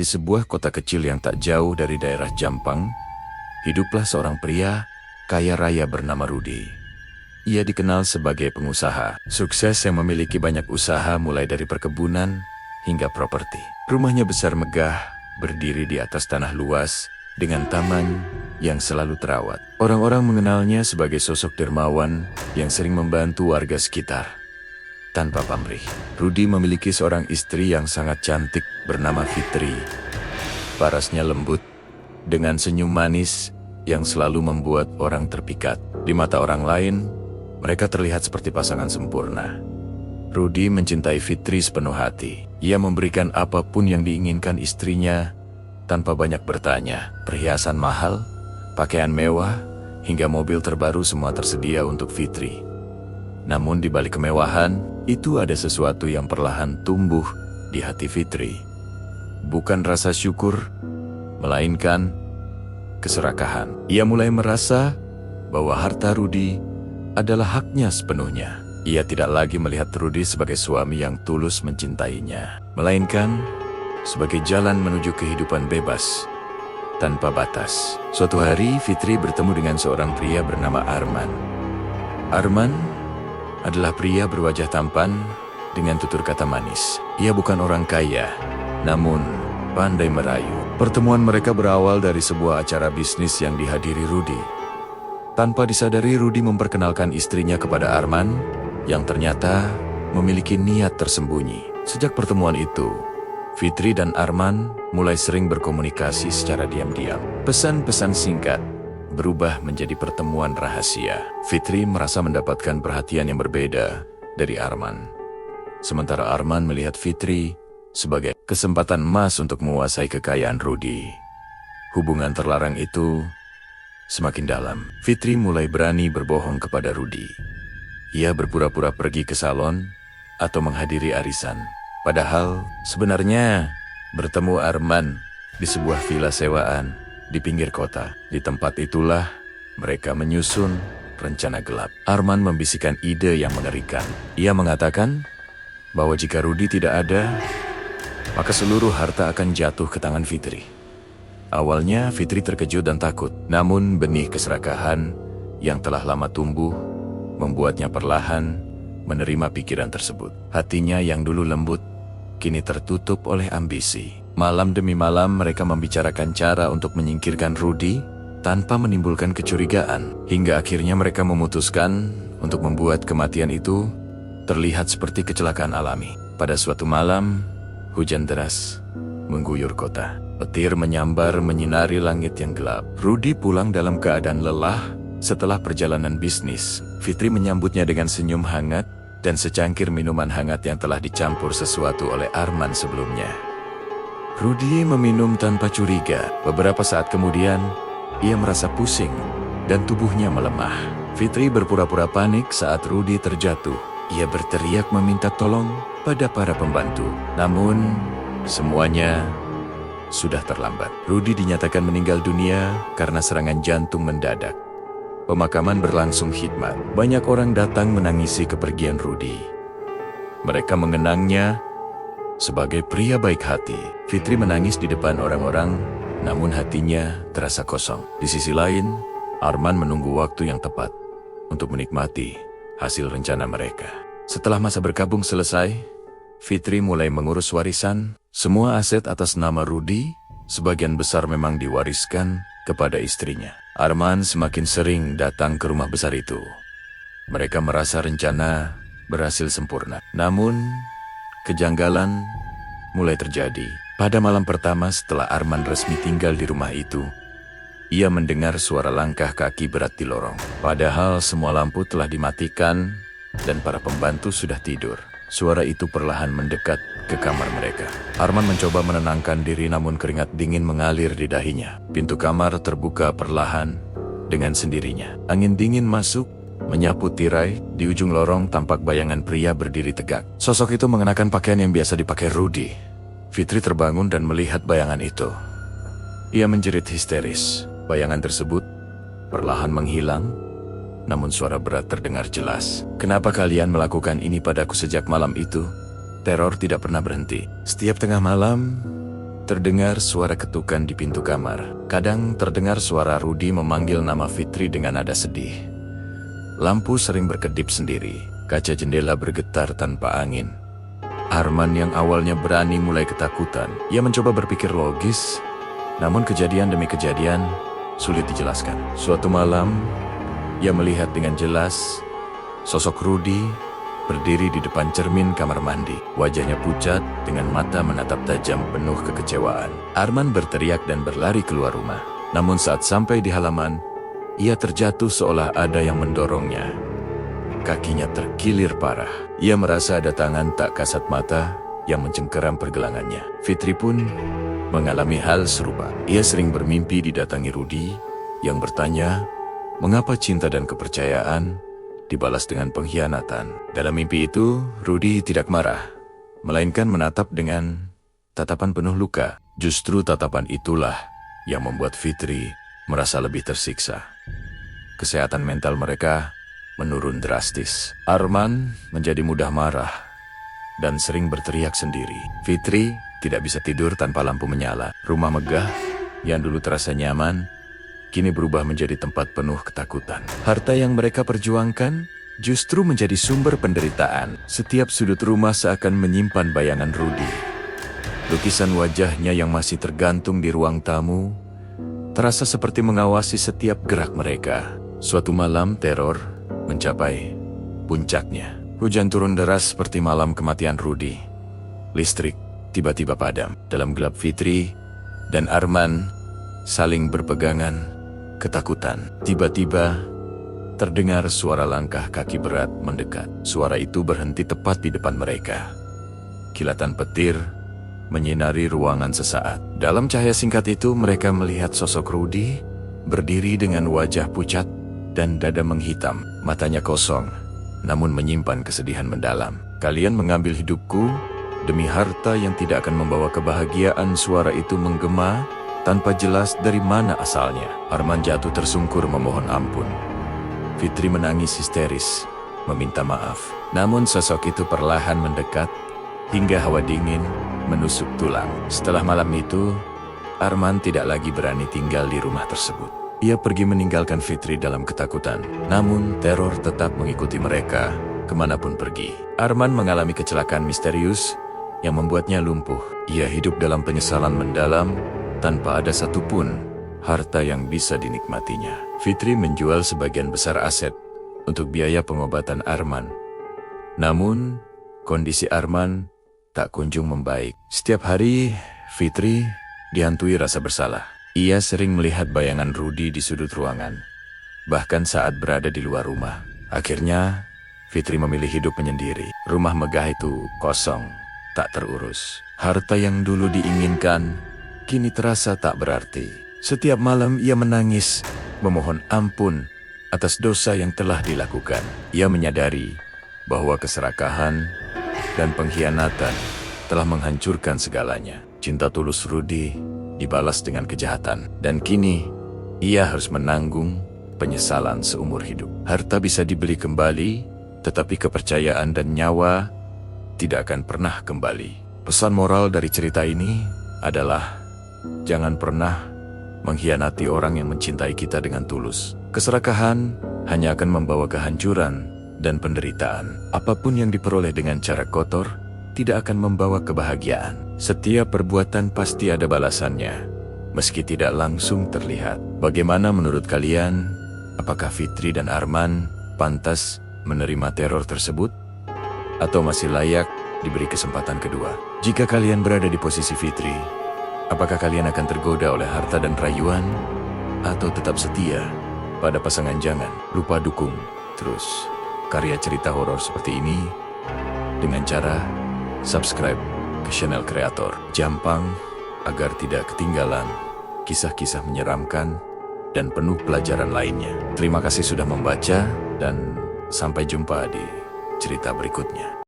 Di sebuah kota kecil yang tak jauh dari daerah Jampang, hiduplah seorang pria kaya raya bernama Rudy. Ia dikenal sebagai pengusaha sukses yang memiliki banyak usaha mulai dari perkebunan hingga properti. Rumahnya besar megah, berdiri di atas tanah luas dengan taman yang selalu terawat. Orang-orang mengenalnya sebagai sosok dermawan yang sering membantu warga sekitar tanpa pamrih. Rudy memiliki seorang istri yang sangat cantik bernama Fitri. Parasnya lembut, dengan senyum manis yang selalu membuat orang terpikat. Di mata orang lain, mereka terlihat seperti pasangan sempurna. Rudy mencintai Fitri sepenuh hati. Ia memberikan apapun yang diinginkan istrinya tanpa banyak bertanya. Perhiasan mahal, pakaian mewah, hingga mobil terbaru semua tersedia untuk Fitri. Namun di balik kemewahan, itu ada sesuatu yang perlahan tumbuh di hati Fitri. Bukan rasa syukur, melainkan keserakahan. Ia mulai merasa bahwa harta Rudy adalah haknya sepenuhnya. Ia tidak lagi melihat Rudy sebagai suami yang tulus mencintainya, melainkan sebagai jalan menuju kehidupan bebas tanpa batas. Suatu hari, Fitri bertemu dengan seorang pria bernama Arman. Arman adalah pria berwajah tampan dengan tutur kata manis. Ia bukan orang kaya, namun pandai merayu. Pertemuan mereka berawal dari sebuah acara bisnis yang dihadiri Rudy. Tanpa disadari, Rudy memperkenalkan istrinya kepada Arman yang ternyata memiliki niat tersembunyi. Sejak pertemuan itu, Fitri dan Arman mulai sering berkomunikasi secara diam-diam. Pesan-pesan singkat berubah menjadi pertemuan rahasia. Fitri merasa mendapatkan perhatian yang berbeda dari Arman. Sementara Arman melihat Fitri sebagai kesempatan emas untuk menguasai kekayaan Rudy. Hubungan terlarang itu semakin dalam. Fitri mulai berani berbohong kepada Rudy. Ia berpura-pura pergi ke salon atau menghadiri arisan. Padahal sebenarnya bertemu Arman di sebuah villa sewaan di pinggir kota. Di tempat itulah mereka menyusun rencana gelap. Arman membisikkan ide yang mengerikan. Ia mengatakan bahwa jika Rudy tidak ada, maka seluruh harta akan jatuh ke tangan Fitri. Awalnya Fitri terkejut dan takut, namun benih keserakahan yang telah lama tumbuh membuatnya perlahan menerima pikiran tersebut. Hatinya yang dulu lembut kini tertutup oleh ambisi. Malam demi malam mereka membicarakan cara untuk menyingkirkan Rudy tanpa menimbulkan kecurigaan. Hingga akhirnya mereka memutuskan untuk membuat kematian itu terlihat seperti kecelakaan alami. Pada suatu malam, hujan deras mengguyur kota. Petir menyambar menyinari langit yang gelap. Rudy pulang dalam keadaan lelah setelah perjalanan bisnis. Fitri menyambutnya dengan senyum hangat dan secangkir minuman hangat yang telah dicampur sesuatu oleh Arman sebelumnya. Rudy meminum tanpa curiga. Beberapa saat kemudian, ia merasa pusing dan tubuhnya melemah. Fitri berpura-pura panik saat Rudy terjatuh. Ia berteriak meminta tolong pada para pembantu. Namun, semuanya sudah terlambat. Rudy dinyatakan meninggal dunia karena serangan jantung mendadak. Pemakaman berlangsung khidmat. Banyak orang datang menangisi kepergian Rudy. Mereka mengenangnya sebagai pria baik hati. Fitri menangis di depan orang-orang, namun hatinya terasa kosong. Di sisi lain, Arman menunggu waktu yang tepat untuk menikmati hasil rencana mereka. Setelah masa berkabung selesai, Fitri mulai mengurus warisan. Semua aset atas nama Rudy, sebagian besar memang diwariskan kepada istrinya. Arman semakin sering datang ke rumah besar itu. Mereka merasa rencana berhasil sempurna. Namun, kejanggalan mulai terjadi. Pada malam pertama setelah Arman resmi tinggal di rumah itu, ia mendengar suara langkah kaki berat di lorong. Padahal semua lampu telah dimatikan dan para pembantu sudah tidur. Suara itu perlahan mendekat ke kamar mereka. Arman mencoba menenangkan diri, namun keringat dingin mengalir di dahinya. Pintu kamar terbuka perlahan dengan sendirinya. Angin dingin masuk, menyapu tirai. Di ujung lorong tampak bayangan pria berdiri tegak. Sosok itu mengenakan pakaian yang biasa dipakai Rudy. Fitri terbangun dan melihat bayangan itu. Ia menjerit histeris. Bayangan tersebut perlahan menghilang, namun suara berat terdengar jelas. "Kenapa kalian melakukan ini padaku sejak malam itu?" Teror tidak pernah berhenti. Setiap tengah malam, Terdengar suara ketukan di pintu kamar. Kadang terdengar suara Rudi memanggil nama Fitri dengan nada sedih. Lampu sering berkedip sendiri. Kaca jendela bergetar tanpa angin. Arman yang awalnya berani mulai ketakutan. Ia mencoba berpikir logis, namun kejadian demi kejadian sulit dijelaskan. Suatu malam, ia melihat dengan jelas sosok Rudi berdiri di depan cermin kamar mandi. Wajahnya pucat dengan mata menatap tajam penuh kekecewaan. Arman berteriak dan berlari keluar rumah. Namun saat sampai di halaman, ia terjatuh seolah ada yang mendorongnya. Kakinya terkilir parah. Ia merasa ada tangan tak kasat mata yang mencengkeram pergelangannya. Fitri pun mengalami hal serupa. Ia sering bermimpi didatangi Rudi yang bertanya, mengapa cinta dan kepercayaan dibalas dengan pengkhianatan. Dalam mimpi itu, Rudi tidak marah, melainkan menatap dengan tatapan penuh luka. Justru tatapan itulah yang membuat Fitri merasa lebih tersiksa. Kesehatan mental mereka menurun drastis. Arman menjadi mudah marah dan sering berteriak sendiri. Fitri tidak bisa tidur tanpa lampu menyala. Rumah megah yang dulu terasa nyaman kini berubah menjadi tempat penuh ketakutan. Harta yang mereka perjuangkan justru menjadi sumber penderitaan. Setiap sudut rumah seakan menyimpan bayangan Rudi. Lukisan wajahnya yang masih tergantung di ruang tamu terasa seperti mengawasi setiap gerak mereka. Suatu malam teror mencapai puncaknya. Hujan turun deras seperti malam kematian Rudi. Listrik tiba-tiba padam. Dalam gelap, Fitri dan Arman saling berpegangan ketakutan. Tiba-tiba terdengar suara langkah kaki berat mendekat. Suara itu berhenti tepat di depan mereka. Kilatan petir menyinari ruangan sesaat. Dalam cahaya singkat itu mereka melihat sosok Rudi berdiri dengan wajah pucat dan dada menghitam. Matanya kosong, namun menyimpan kesedihan mendalam. Kalian mengambil hidupku demi harta yang tidak akan membawa kebahagiaan. Suara itu menggema tanpa jelas dari mana asalnya. Arman jatuh tersungkur memohon ampun. Fitri menangis histeris, meminta maaf. Namun sosok itu perlahan mendekat, hingga hawa dingin menusuk tulang. Setelah malam itu, Arman tidak lagi berani tinggal di rumah tersebut. Ia pergi meninggalkan Fitri dalam ketakutan. Namun teror tetap mengikuti mereka kemanapun pergi. Arman mengalami kecelakaan misterius yang membuatnya lumpuh. Ia hidup dalam penyesalan mendalam, tanpa ada satupun harta yang bisa dinikmatinya. Fitri menjual sebagian besar aset untuk biaya pengobatan Arman. Namun, kondisi Arman tak kunjung membaik. Setiap hari, Fitri dihantui rasa bersalah. Ia sering melihat bayangan Rudi di sudut ruangan, bahkan saat berada di luar rumah. Akhirnya, Fitri memilih hidup menyendiri. Rumah megah itu kosong, tak terurus. Harta yang dulu diinginkan kini terasa tak berarti. Setiap malam ia menangis, memohon ampun atas dosa yang telah dilakukan. Ia menyadari bahwa keserakahan dan pengkhianatan telah menghancurkan segalanya. Cinta tulus Rudi dibalas dengan kejahatan, dan kini ia harus menanggung penyesalan seumur hidup. Harta bisa dibeli kembali, tetapi kepercayaan dan nyawa tidak akan pernah kembali. Pesan moral dari cerita ini adalah jangan pernah mengkhianati orang yang mencintai kita dengan tulus. Keserakahan hanya akan membawa kehancuran dan penderitaan. Apapun yang diperoleh dengan cara kotor tidak akan membawa kebahagiaan. Setiap perbuatan pasti ada balasannya, meski tidak langsung terlihat. Bagaimana menurut kalian? Apakah Fitri dan Arman pantas menerima teror tersebut? Atau masih layak diberi kesempatan kedua? Jika kalian berada di posisi Fitri, apakah kalian akan tergoda oleh harta dan rayuan, atau tetap setia pada pasangan? Jangan lupa dukung terus karya cerita horor seperti ini dengan cara subscribe ke channel kreator Jampang agar tidak ketinggalan kisah-kisah menyeramkan dan penuh pelajaran lainnya. Terima kasih sudah membaca dan sampai jumpa di cerita berikutnya.